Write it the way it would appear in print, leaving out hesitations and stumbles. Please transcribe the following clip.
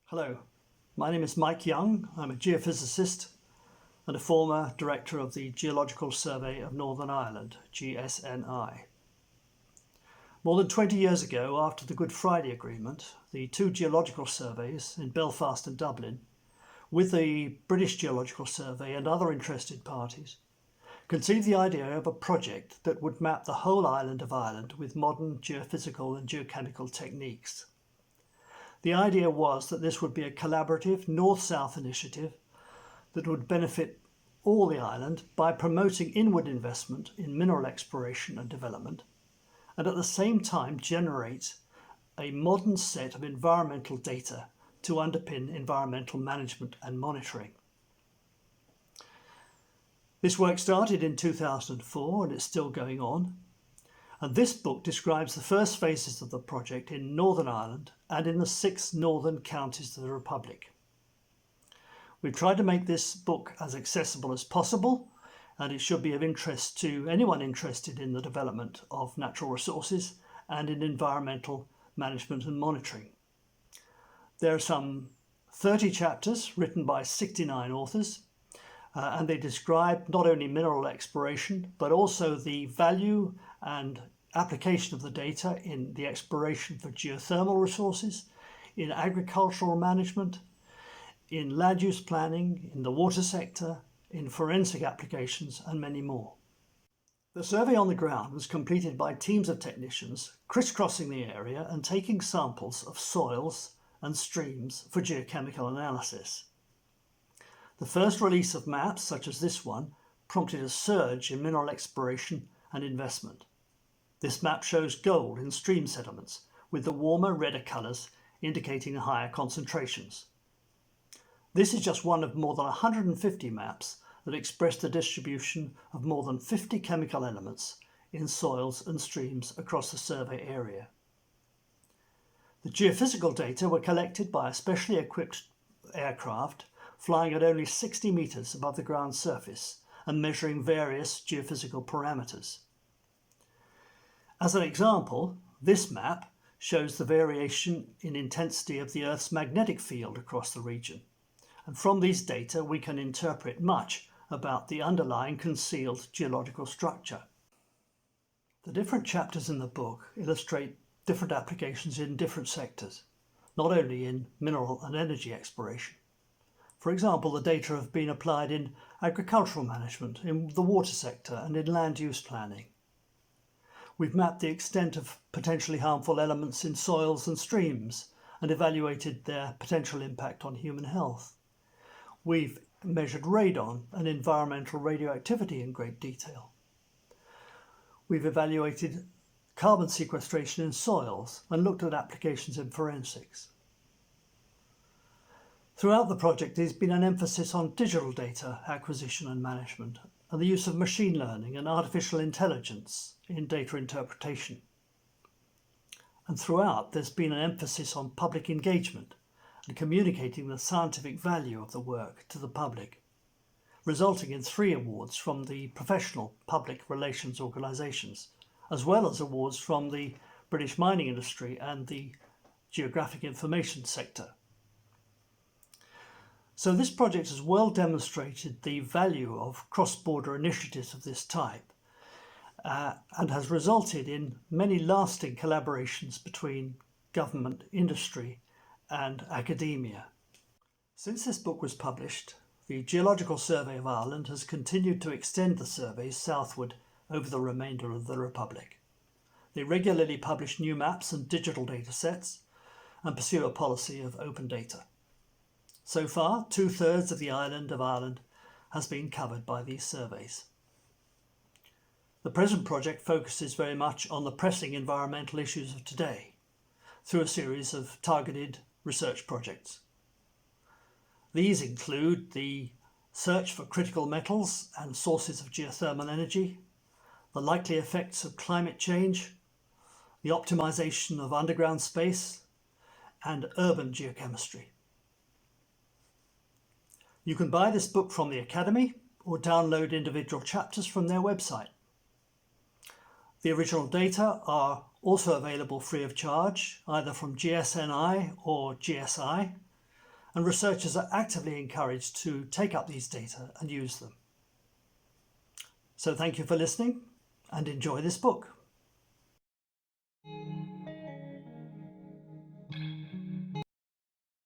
Hello, my name is Mike Young. I'm a geophysicist and a former director of the Geological Survey of Northern Ireland, GSNI. More than 20 years ago, after the Good Friday Agreement, the two geological surveys in Belfast and Dublin, with the British Geological Survey and other interested parties, conceived the idea of a project that would map the whole island of Ireland with modern geophysical and geochemical techniques. The idea was that this would be a collaborative north-south initiative that would benefit all the island by promoting inward investment in mineral exploration and development, and at the same time generate a modern set of environmental data to underpin environmental management and monitoring. This work started in 2004 and it's still going on. And this book describes the first phases of the project in Northern Ireland and in the 6 northern counties of the Republic. We've tried to make this book as accessible as possible, and it should be of interest to anyone interested in the development of natural resources and in environmental management and monitoring. There are some 30 chapters written by 69 authors, and they describe not only mineral exploration, but also the value and application of the data in the exploration for geothermal resources, in agricultural management, in land use planning, in the water sector, in forensic applications, and many more. The survey on the ground was completed by teams of technicians crisscrossing the area and taking samples of soils and streams for geochemical analysis. The first release of maps, such as this one, prompted a surge in mineral exploration and investment. This map shows gold in stream sediments, with the warmer, redder colours indicating higher concentrations. This is just one of more than 150 maps that express the distribution of more than 50 chemical elements in soils and streams across the survey area. The geophysical data were collected by a specially equipped aircraft flying at only 60 metres above the ground surface and measuring various geophysical parameters. As an example, this map shows the variation in intensity of the Earth's magnetic field across the region. And from these data, we can interpret much about the underlying concealed geological structure. The different chapters in the book illustrate different applications in different sectors, not only in mineral and energy exploration. For example, the data have been applied in agricultural management, in the water sector, and in land use planning. We've mapped the extent of potentially harmful elements in soils and streams and evaluated their potential impact on human health. We've measured radon and environmental radioactivity in great detail. We've evaluated carbon sequestration in soils and looked at applications in forensics. Throughout the project, there's been an emphasis on digital data acquisition and management and the use of machine learning and artificial intelligence in data interpretation. And throughout, there's been an emphasis on public engagement and communicating the scientific value of the work to the public, resulting in 3 awards from the professional public relations organisations, as well as awards from the British mining industry and the geographic information sector. So this project has well demonstrated the value of cross-border initiatives of this type and has resulted in many lasting collaborations between government, industry and academia. Since this book was published, the Geological Survey of Ireland has continued to extend the surveys southward over the remainder of the Republic. They regularly publish new maps and digital data sets and pursue a policy of open data. So far, 2/3 of the island of Ireland has been covered by these surveys. The present project focuses very much on the pressing environmental issues of today through a series of targeted research projects. These include the search for critical metals and sources of geothermal energy, the likely effects of climate change, the optimization of underground space, and urban geochemistry. You can buy this book from the Academy or download individual chapters from their website. The original data are also available free of charge, either from GSNI or GSI, and researchers are actively encouraged to take up these data and use them. So thank you for listening and enjoy this book.